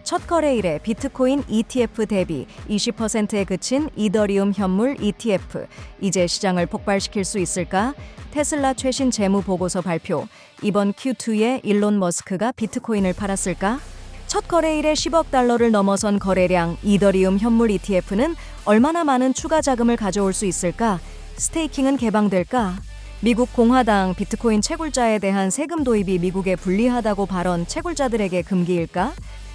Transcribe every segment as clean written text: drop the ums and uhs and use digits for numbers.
첫 거래일에 비트코인 ETF 대비 20%에 그친 이더리움 현물 ETF. 이제 시장을 폭발시킬 수 있을까? 테슬라 최신 재무 보고서 발표. 이번 Q2에 일론 머스크가 비트코인을 팔았을까? 첫 거래일에 10억 달러를 넘어선 거래량 이더리움 현물 ETF는 얼마나 많은 추가 자금을 가져올 수 있을까? 스테이킹은 개방될까? 미국 공화당 비트코인 채굴자에 대한 세금 도입이 미국에 불리하다고 발언 채굴자들에게 금기일까?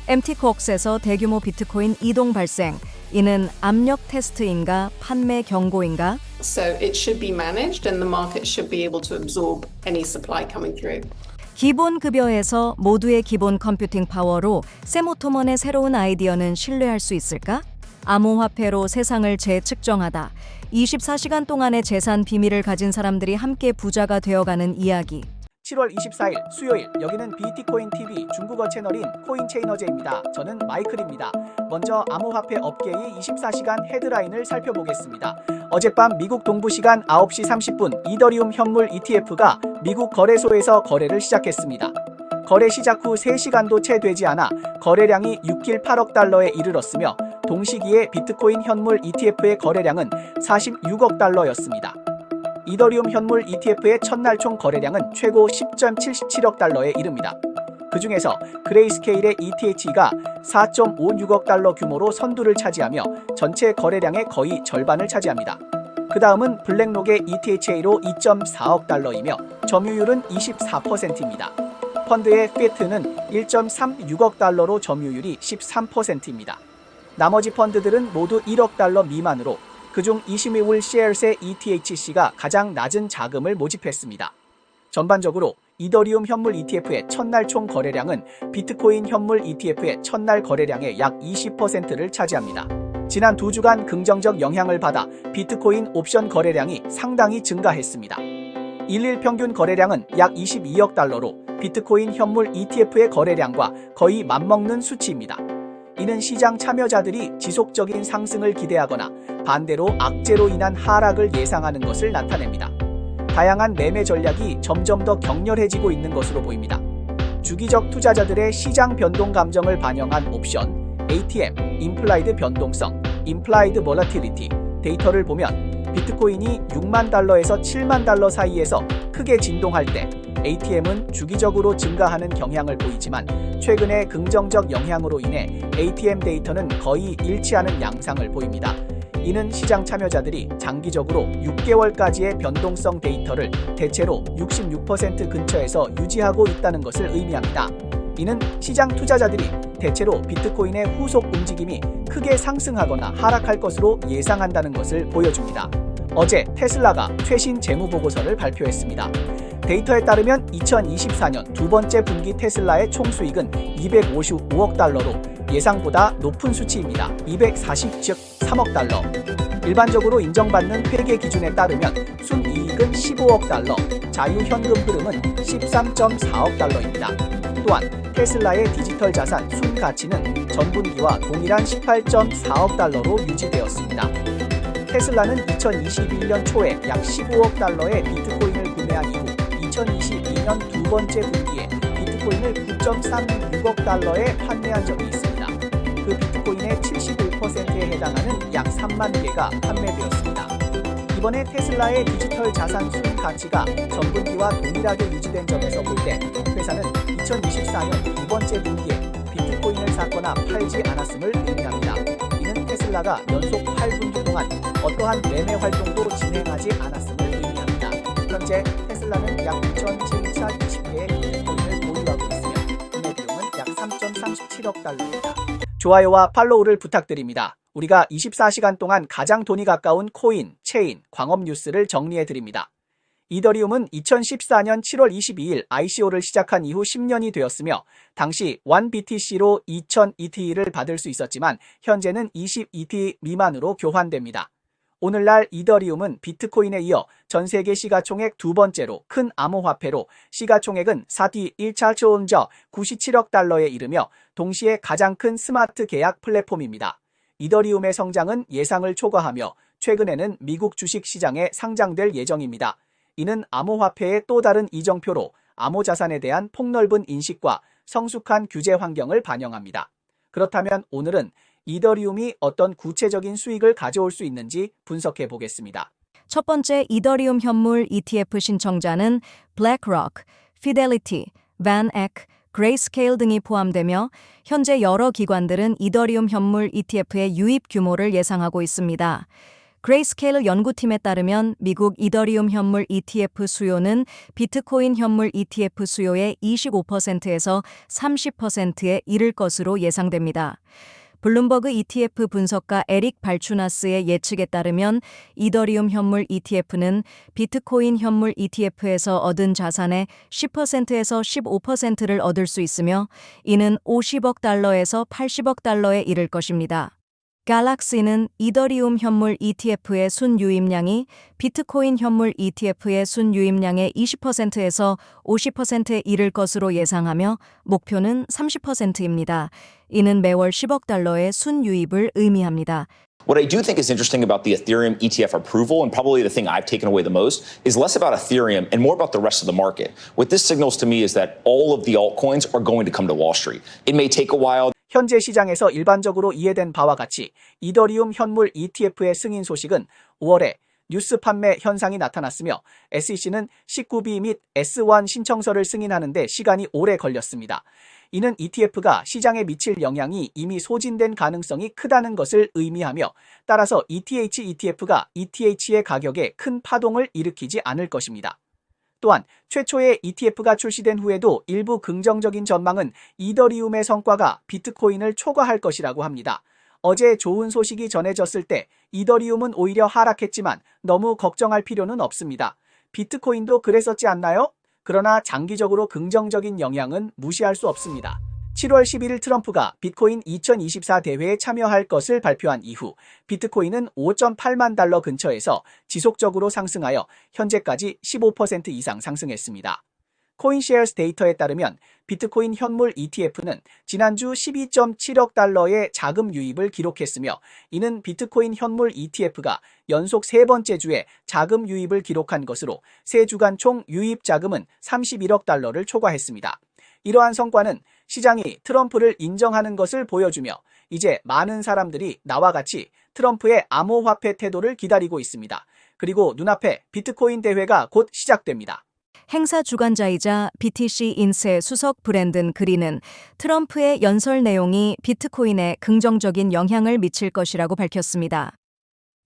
MT코엑스에서 대규모 비트코인 이동 발생. 이는 압력 테스트인가 판매 경고인가? So it should be managed and the market should be able to absorb any supply coming through. 기본 급여에서 모두의 기본 컴퓨팅 파워로 샘 오토먼의 새로운 아이디어는 신뢰할 수 있을까? 암호화폐로 세상을 재측정하다. 24시간 동안의 재산 비밀을 가진 사람들이 함께 부자가 되어가는 이야기. 7월 24일 수요일, 여기는 비트코인 TV 중국어 채널인 코인체이너제입니다. 저는 마이클입니다. 먼저 암호화폐 업계의 24시간 헤드라인을 살펴보겠습니다. 어젯밤 미국 동부 시간 9시 30분 이더리움 현물 ETF가 미국 거래소에서 거래를 시작했습니다. 거래 시작 후 3시간도 채 되지 않아 거래량이 6길 8억 달러에 이르렀으며 동시기에 비트코인 현물 ETF의 거래량은 46억 달러였습니다. 이더리움 현물 ETF의 첫날 총 거래량은 최고 10.77억 달러에 이릅니다. 그 중에서 그레이스케일의 ETH가 4.56억 달러 규모로 선두를 차지하며 전체 거래량의 거의 절반을 차지합니다. 그 다음은 블랙록의 ETHA로 2.4억 달러이며 점유율은 24%입니다. 펀드의 FIT는 1.36억 달러로 점유율이 13%입니다. 나머지 펀드들은 모두 1억 달러 미만으로 그중 22울 셰어스의 ETHC가 가장 낮은 자금을 모집했습니다. 전반적으로 이더리움 현물 ETF의 첫날 총 거래량은 비트코인 현물 ETF의 첫날 거래량의 약 20%를 차지합니다. 지난 2주간 긍정적 영향을 받아 비트코인 옵션 거래량이 상당히 증가했습니다. 일일 평균 거래량은 약 22억 달러로 비트코인 현물 ETF의 거래량과 거의 맞먹는 수치입니다. 이는 시장 참여자들이 지속적인 상승을 기대하거나 반대로 악재로 인한 하락을 예상하는 것을 나타냅니다. 다양한 매매 전략이 점점 더 격렬해지고 있는 것으로 보입니다. 주기적 투자자들의 시장 변동 감정을 반영한 옵션, ATM, 임플라이드 변동성, 임플라이드 볼라틸리티 데이터를 보면 비트코인이 6만 달러에서 7만 달러 사이에서 크게 진동할 때 ATM은 주기적으로 증가하는 경향을 보이지만 최근의 긍정적 영향으로 인해 ATM 데이터는 거의 일치하는 양상을 보입니다. 이는 시장 참여자들이 장기적으로 6개월까지의 변동성 데이터를 대체로 66% 근처에서 유지하고 있다는 것을 의미합니다. 이는 시장 투자자들이 대체로 비트코인의 후속 움직임이 크게 상승하거나 하락할 것으로 예상한다는 것을 보여줍니다. 어제 테슬라가 최신 재무보고서를 발표했습니다. 데이터에 따르면 2024년 두 번째 분기 테슬라의 총수익은 255억 달러로 예상보다 높은 수치입니다. 240, 즉 3억 달러. 일반적으로 인정받는 회계 기준에 따르면 순이익은 15억 달러, 자유현금 흐름은 13.4억 달러입니다. 또한 테슬라의 디지털 자산 순가치는 전분기와 동일한 18.4억 달러로 유지되었습니다. 테슬라는 2021년 초에 약 15억 달러의 비트코인을 구매한 이후 2022년 두 번째 분기에 비트코인을 9.36억 달러에 판매한 적이 있습니다. 그 비트코인의 71%에 해당하는 약 3만 개가 판매되었습니다. 이번에 테슬라의 디지털 자산 순가치가 전분기와 동일하게 유지된 점에서 볼 때 회사는 2024년 두 번째 분기에 비트코인을 샀거나 팔지 않았음을 의미합니다. 이는 테슬라가 연속 8분기 동안 어떠한 매매 활동도 진행하지 않았음을 의미합니다. 현재 테슬라는 약 2,720개의 비트코인을 보유하고 있으며 구매 비용은 약 3.37억 달러입니다. 좋아요와 팔로우를 부탁드립니다. 우리가 24시간 동안 가장 돈이 가까운 코인, 체인, 광업 뉴스를 정리해드립니다. 이더리움은 2014년 7월 22일 ICO를 시작한 이후 10년이 되었으며 당시 1BTC로 2000 ETH를 받을 수 있었지만 현재는 20 ETH 미만으로 교환됩니다. 오늘날 이더리움은 비트코인에 이어 전 세계 시가총액 두 번째로 큰 암호화폐로 시가총액은 4디 1차 97억 달러에 이르며 동시에 가장 큰 스마트 계약 플랫폼입니다. 이더리움의 성장은 예상을 초과하며 최근에는 미국 주식시장에 상장될 예정입니다. 이는 암호화폐의 또 다른 이정표로 암호자산에 대한 폭넓은 인식과 성숙한 규제 환경을 반영합니다. 그렇다면 오늘은 이더리움이 어떤 구체적인 수익을 가져올 수 있는지 분석해 보겠습니다. 첫 번째 이더리움 현물 ETF 신청자는 블랙록, 피델리티, 반액, 그레이스케일 등이 포함되며 현재 여러 기관들은 이더리움 현물 ETF의 유입 규모를 예상하고 있습니다. 그레이스케일 연구팀에 따르면 미국 이더리움 현물 ETF 수요는 비트코인 현물 ETF 수요의 25%에서 30%에 이를 것으로 예상됩니다. 블룸버그 ETF 분석가 에릭 발추나스의 예측에 따르면 이더리움 현물 ETF는 비트코인 현물 ETF에서 얻은 자산의 10%에서 15%를 얻을 수 있으며 이는 50억 달러에서 80억 달러에 이를 것입니다. 갤럭시는 이더리움 현물 ETF의 순유입량이 비트코인 현물 ETF의 순유입량의 20%에서 50%에 이를 것으로 예상하며 목표는 30%입니다. 이는 매월 10억 달러의 순유입을 의미합니다. What I do think is interesting about the Ethereum ETF approval, and probably the thing I've taken away the most, is less about Ethereum and more about the rest of the market. What this signals to me is that all of the altcoins are going to come to Wall Street. It may take a while. 현재 시장에서 일반적으로 이해된 바와 같이 이더리움 현물 ETF의 승인 소식은 5월에 뉴스 판매 현상이 나타났으며 SEC는 19B 및 S1 신청서를 승인하는 데 시간이 오래 걸렸습니다. 이는 ETF가 시장에 미칠 영향이 이미 소진된 가능성이 크다는 것을 의미하며 따라서 ETH ETF가 ETH의 가격에 큰 파동을 일으키지 않을 것입니다. 또한 최초의 ETF가 출시된 후에도 일부 긍정적인 전망은 이더리움의 성과가 비트코인을 초과할 것이라고 합니다. 어제 좋은 소식이 전해졌을 때 이더리움은 오히려 하락했지만 너무 걱정할 필요는 없습니다. 비트코인도 그랬었지 않나요? 그러나 장기적으로 긍정적인 영향은 무시할 수 없습니다. 7월 11일 트럼프가 비트코인 2024 대회에 참여할 것을 발표한 이후 비트코인은 5.8만 달러 근처에서 지속적으로 상승하여 현재까지 15% 이상 상승했습니다. 코인쉐어스 데이터에 따르면 비트코인 현물 ETF는 지난주 12.7억 달러의 자금 유입을 기록했으며 이는 비트코인 현물 ETF가 연속 세 번째 주에 자금 유입을 기록한 것으로 세 주간 총 유입 자금은 31억 달러를 초과했습니다. 이러한 성과는 시장이 트럼프를 인정하는 것을 보여주며 이제 많은 사람들이 나와 같이 트럼프의 암호화폐 태도를 기다리고 있습니다. 그리고 눈앞에 비트코인 대회가 곧 시작됩니다. 행사 주관자이자 BTC 인세 수석 브랜든 그린은 트럼프의 연설 내용이 비트코인에 긍정적인 영향을 미칠 것이라고 밝혔습니다.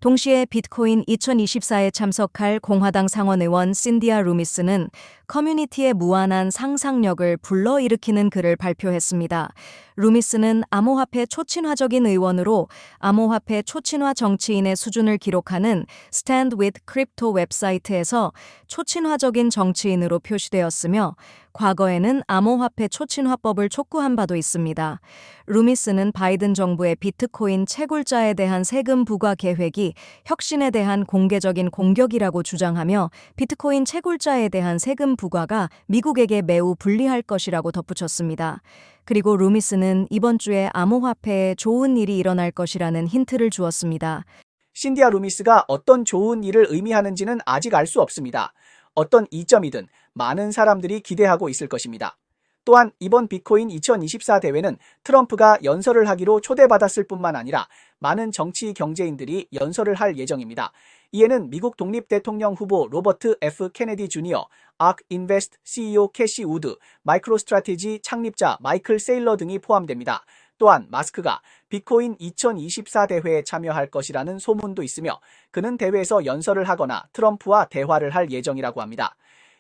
동시에 비트코인 2024에 참석할 공화당 상원의원 신디아 루미스는 커뮤니티의 무한한 상상력을 불러일으키는 글을 발표했습니다. 루미스는 암호화폐 초친화적인 의원으로 암호화폐 초친화 정치인의 수준을 기록하는 Stand with Crypto 웹사이트에서 초친화적인 정치인으로 표시되었으며 과거에는 암호화폐 초친화법을 촉구한 바도 있습니다. 루미스는 바이든 정부의 비트코인 채굴자에 대한 세금 부과 계획이 혁신에 대한 공개적인 공격이라고 주장하며 비트코인 채굴자에 대한 세금 부과가 미국에게 매우 불리할 것이라고 덧붙였습니다. 그리고 루미스는 이번 주에 암호화폐에 좋은 일이 일어날 것이라는 힌트를 주었습니다. 신디아 루미스가 어떤 좋은 일을 의미하는지는 아직 알 수 없습니다. 어떤 이점이든 많은 사람들이 기대하고 있을 것입니다. 또한 이번 비트코인 2024 대회는 트럼프가 연설을 하기로 초대받았을 뿐만 아니라 많은 정치 경제인들이 연설을 할 예정입니다. 이에는 미국 독립 대통령 후보 로버트 F. 케네디 주니어, ARK 인베스트 CEO 캐시 우드, 마이크로스트래티지 창립자 마이클 세일러 등이 포함됩니다. 또한 마스크가 비트코인 2024 대회에 참여할 것이라는 소문도 있으며 그는 대회에서 연설을 하거나 트럼프와 대화를 할 예정이라고 합니다.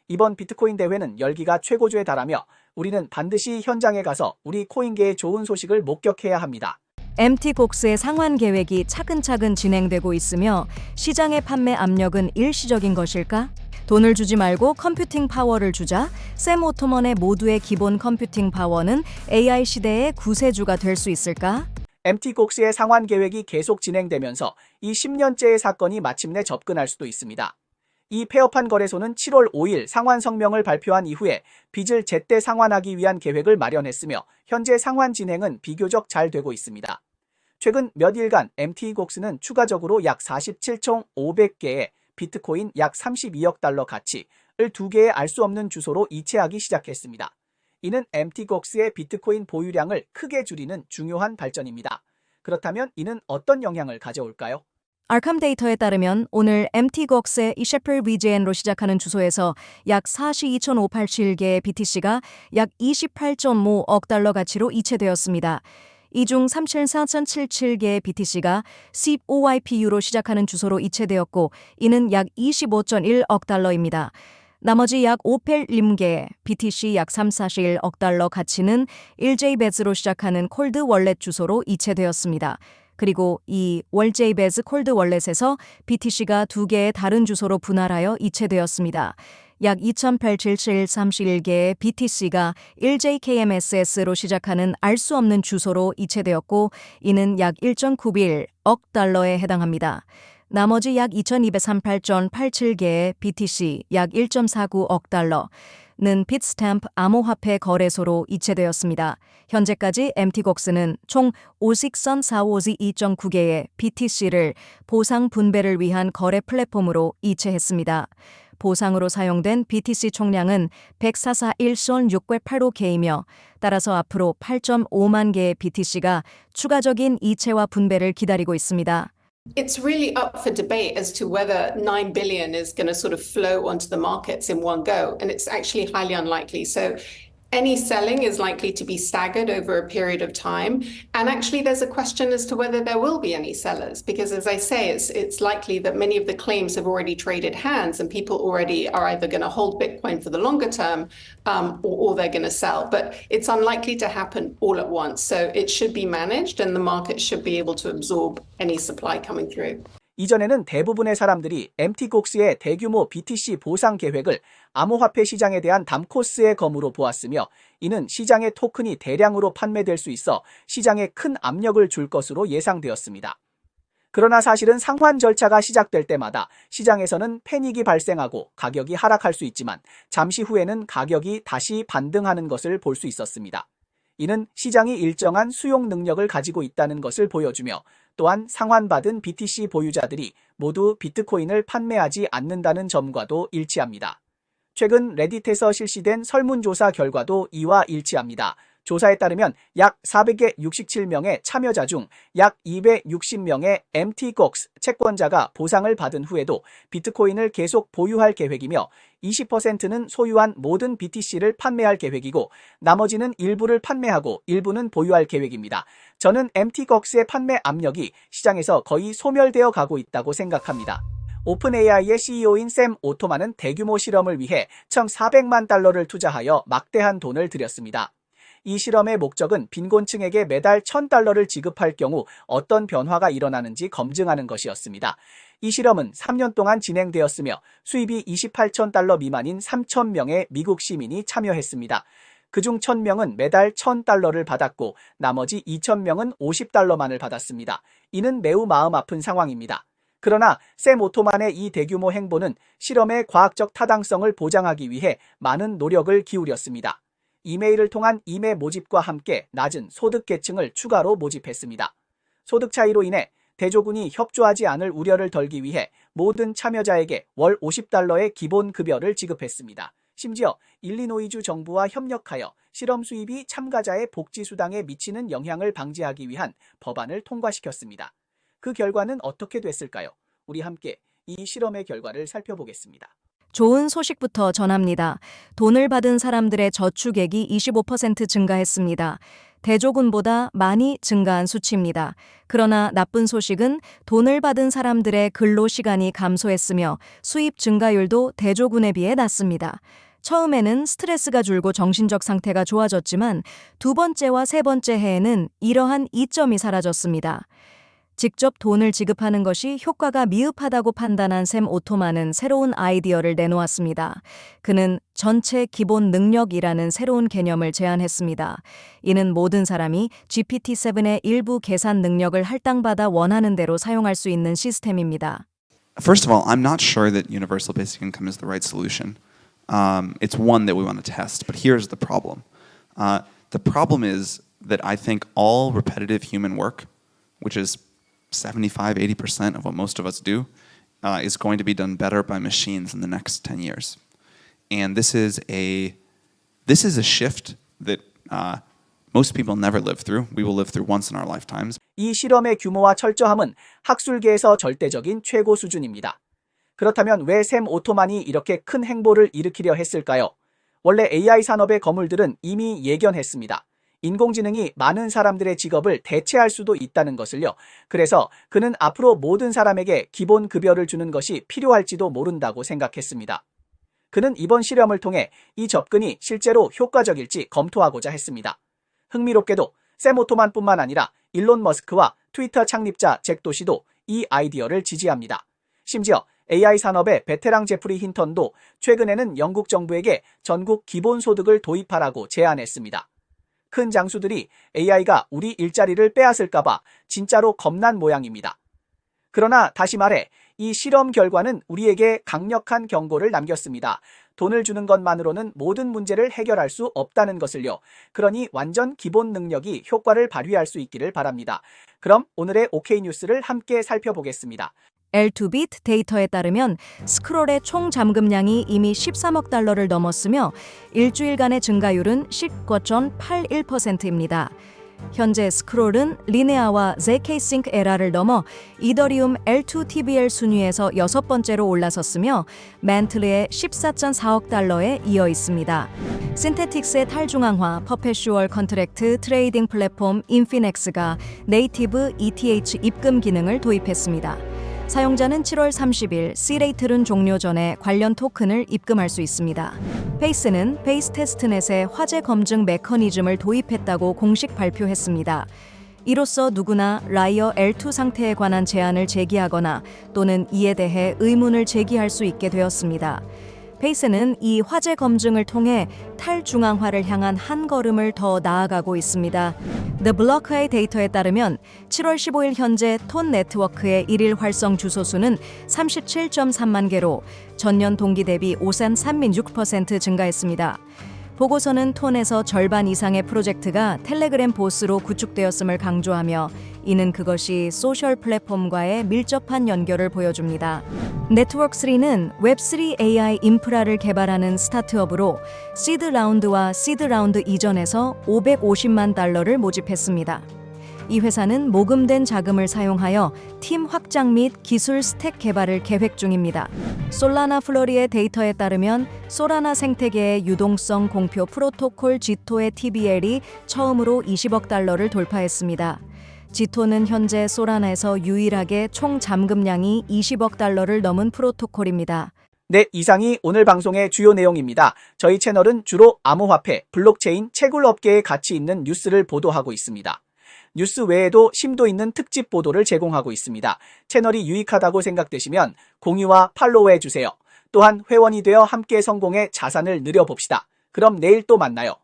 이번 비트코인 대회는 열기가 최고조에 달하며 우리는 반드시 현장에 가서 우리 코인계의 좋은 소식을 목격해야 합니다. MTGOX의 상환 계획이 차근차근 진행되고 있으며 시장의 판매 압력은 일시적인 것일까? 돈을 주지 말고 컴퓨팅 파워를 주자. 샘 오토먼의 모두의 기본 컴퓨팅 파워는 AI 시대의 구세주가 될 수 있을까? MTGOX의 상환 계획이 계속 진행되면서 이 10년째의 사건이 마침내 접근할 수도 있습니다. 이 폐업한 거래소는 7월 5일 상환 성명을 발표한 이후에 빚을 제때 상환하기 위한 계획을 마련했으며 현재 상환 진행은 비교적 잘 되고 있습니다. 최근 몇 일간 MTGOX는 추가적으로 약 47,500개의 비트코인 약 32억 달러 가치를 두 개의 알 수 없는 주소로 이체하기 시작했습니다. 이는 MTGOX의 비트코인 보유량을 크게 줄이는 중요한 발전입니다. 그렇다면 이는 어떤 영향을 가져올까요? 아캄 데이터에 따르면 오늘 MTGOX의 이 셰플 VGN로 시작하는 주소에서 약 42,587개의 BTC가 약 28.5억 달러 가치로 이체되었습니다. 이 중 37,477개의 BTC가 SIP-OYPU로 시작하는 주소로 이체되었고 이는 약 25.1억 달러입니다. 나머지 약 5,8림개의 BTC 약 3,41억 달러 가치는 1JBEZ로 시작하는 콜드 월렛 주소로 이체되었습니다. 그리고 이 월제이베즈 콜드 월렛에서 BTC가 2개의 다른 주소로 분할하여 이체되었습니다. 약 2,87731개의 BTC가 1JKMSS로 시작하는 알 수 없는 주소로 이체되었고 이는 약 1.91억 달러에 해당합니다. 나머지 약 2,238.87개의 BTC 약 1.49억 달러는 빗스탬프 암호화폐 거래소로 이체되었습니다. 현재까지 MTGOX는 총 5,452.9개의 BTC를 보상 분배를 위한 거래 플랫폼으로 이체했습니다. 보상으로 사용된 BTC 총량은 1,441,685개이며 따라서 앞으로 8.5만 개의 BTC가 추가적인 이체와 분배를 기다리고 있습니다. It's really up for debate as to whether 9 billion is going to sort of flow onto the markets in one go, and it's actually highly unlikely. So any selling is likely to be staggered over a period of time. And actually, there's a question as to whether there will be any sellers, because as I say, it's likely that many of the claims have already traded hands and people already are either going to hold Bitcoin for the longer term or they're going to sell. But it's unlikely to happen all at once. So it should be managed and the market should be able to absorb any supply coming through. 이전에는 대부분의 사람들이 MTGOX의 대규모 BTC 보상 계획을 암호화폐 시장에 대한 담코스의 검으로 보았으며 이는 시장의 토큰이 대량으로 판매될 수 있어 시장에 큰 압력을 줄 것으로 예상되었습니다. 그러나 사실은 상환 절차가 시작될 때마다 시장에서는 패닉이 발생하고 가격이 하락할 수 있지만 잠시 후에는 가격이 다시 반등하는 것을 볼 수 있었습니다. 이는 시장이 일정한 수용 능력을 가지고 있다는 것을 보여주며 또한 상환받은 BTC 보유자들이 모두 비트코인을 판매하지 않는다는 점과도 일치합니다. 최근 레딧에서 실시된 설문조사 결과도 이와 일치합니다. 조사에 따르면 약 467명의 참여자 중 약 260명의 MTGOX 채권자가 보상을 받은 후에도 비트코인을 계속 보유할 계획이며 20%는 소유한 모든 BTC를 판매할 계획이고 나머지는 일부를 판매하고 일부는 보유할 계획입니다. 저는 MTGOX의 판매 압력이 시장에서 거의 소멸되어 가고 있다고 생각합니다. 오픈AI의 CEO인 샘 오토만은 대규모 실험을 위해 1,400만 달러를 투자하여 막대한 돈을 들였습니다. 이 실험의 목적은 빈곤층에게 매달 $1,000를 지급할 경우 어떤 변화가 일어나는지 검증하는 것이었습니다. 이 실험은 3년 동안 진행되었으며 수입이 $28,000 미만인 3,000명의 미국 시민이 참여했습니다. 그중 1,000명은 매달 $1,000를 받았고 나머지 2,000명은 $50만을 받았습니다. 이는 매우 마음 아픈 상황입니다. 그러나 샘 오토만의 이 대규모 행보는 실험의 과학적 타당성을 보장하기 위해 많은 노력을 기울였습니다. 이메일을 통한 임의 모집과 함께 낮은 소득 계층을 추가로 모집했습니다. 소득 차이로 인해 대조군이 협조하지 않을 우려를 덜기 위해 모든 참여자에게 월 $50의 기본 급여를 지급했습니다. 심지어 일리노이주 정부와 협력하여 실험 수입이 참가자의 복지 수당에 미치는 영향을 방지하기 위한 법안을 통과시켰습니다. 그 결과는 어떻게 됐을까요? 우리 함께 이 실험의 결과를 살펴보겠습니다. 좋은 소식부터 전합니다. 돈을 받은 사람들의 저축액이 25% 증가했습니다. 대조군보다 많이 증가한 수치입니다. 그러나 나쁜 소식은 돈을 받은 사람들의 근로 시간이 감소했으며 수입 증가율도 대조군에 비해 낮습니다. 처음에는 스트레스가 줄고 정신적 상태가 좋아졌지만 두 번째와 세 번째 해에는 이러한 이점이 사라졌습니다. 직접 돈을 지급하는 것이 효과가 미흡하다고 판단한 샘 오토만은 새로운 아이디어를 내놓았습니다. 그는 전체 기본 능력이라는 새로운 개념을 제안했습니다. 이는 모든 사람이 GPT-7의 일부 계산 능력을 할당받아 원하는 대로 사용할 수 있는 시스템입니다. First of all, I'm not sure that universal basic income is the right solution. It's one that we want to test, but here's the problem. The problem is that I think all repetitive human work, which is 75-80% of what most of us do, is going to be done better by machines in the next 10 years. And this is a shift that most people never live through. We will live through once in our lifetimes. 이 실험의 규모와 철저함은 학술계에서 절대적인 최고 수준입니다. 그렇다면 왜 샘 오토만이 이렇게 큰 행보를 일으키려 했을까요? 원래 AI 산업의 거물들은 이미 예견했습니다. 인공지능이 많은 사람들의 직업을 대체할 수도 있다는 것을요. 그래서 그는 앞으로 모든 사람에게 기본 급여를 주는 것이 필요할지도 모른다고 생각했습니다. 그는 이번 실험을 통해 이 접근이 실제로 효과적일지 검토하고자 했습니다. 흥미롭게도 샘 오토만뿐만 아니라 일론 머스크와 트위터 창립자 잭 도시도 이 아이디어를 지지합니다. 심지어 AI 산업의 베테랑 제프리 힌턴도 최근에는 영국 정부에게 전국 기본소득을 도입하라고 제안했습니다. 큰 장수들이 AI가 우리 일자리를 빼앗을까봐 진짜로 겁난 모양입니다. 그러나 다시 말해 이 실험 결과는 우리에게 강력한 경고를 남겼습니다. 돈을 주는 것만으로는 모든 문제를 해결할 수 없다는 것을요. 그러니 완전 기본 능력이 효과를 발휘할 수 있기를 바랍니다. 그럼 오늘의 OK 뉴스를 함께 살펴보겠습니다. L2bit 데이터에 따르면 스크롤의 총 잠금량이 이미 13억 달러를 넘었으며 일주일간의 증가율은 19.81%입니다. 현재 스크롤은 리네아와 zk-sync 에라를 넘어 이더리움 L2TBL 순위에서 6번째로 올라섰으며 맨틀리의 14.4억 달러에 이어 있습니다. 신테틱스의 탈중앙화 퍼페슈얼 컨트랙트 트레이딩 플랫폼 인피넥스가 네이티브 ETH 입금 기능을 도입했습니다. 사용자는 7월 30일 C레이틀은 종료 전에 관련 토큰을 입금할 수 있습니다. 페이스는 베이스 테스트넷에 화재 검증 메커니즘을 도입했다고 공식 발표했습니다. 이로써 누구나 라이어 L2 상태에 관한 제안을 제기하거나 또는 이에 대해 의문을 제기할 수 있게 되었습니다. 페이스는 이 화재 검증을 통해 탈중앙화를 향한 한 걸음을 더 나아가고 있습니다. The Block의 데이터에 따르면 7월 15일 현재 톤 네트워크의 일일 활성 주소 수는 37.3만 개로 전년 동기 대비 5.36% 증가했습니다. 보고서는 톤에서 절반 이상의 프로젝트가 텔레그램 보스로 구축되었음을 강조하며 이는 그것이 소셜 플랫폼과의 밀접한 연결을 보여줍니다. 네트워크3는 웹3 AI 인프라를 개발하는 스타트업으로 시드 라운드와 시드 라운드 이전에서 550만 달러를 모집했습니다. 이 회사는 모금된 자금을 사용하여 팀 확장 및 기술 스택 개발을 계획 중입니다. 솔라나 플러리의 데이터에 따르면 소라나 생태계의 유동성 공표 프로토콜 지토의 TBL이 처음으로 20억 달러를 돌파했습니다. 지토는 현재 소라나에서 유일하게 총 잠금량이 20억 달러를 넘은 프로토콜입니다. 네, 이상이 오늘 방송의 주요 내용입니다. 저희 채널은 주로 암호화폐, 블록체인, 채굴 업계에 가치 있는 뉴스를 보도하고 있습니다. 뉴스 외에도 심도 있는 특집 보도를 제공하고 있습니다. 채널이 유익하다고 생각되시면 공유와 팔로우해 주세요. 또한 회원이 되어 함께 성공해 자산을 늘려봅시다. 그럼 내일 또 만나요.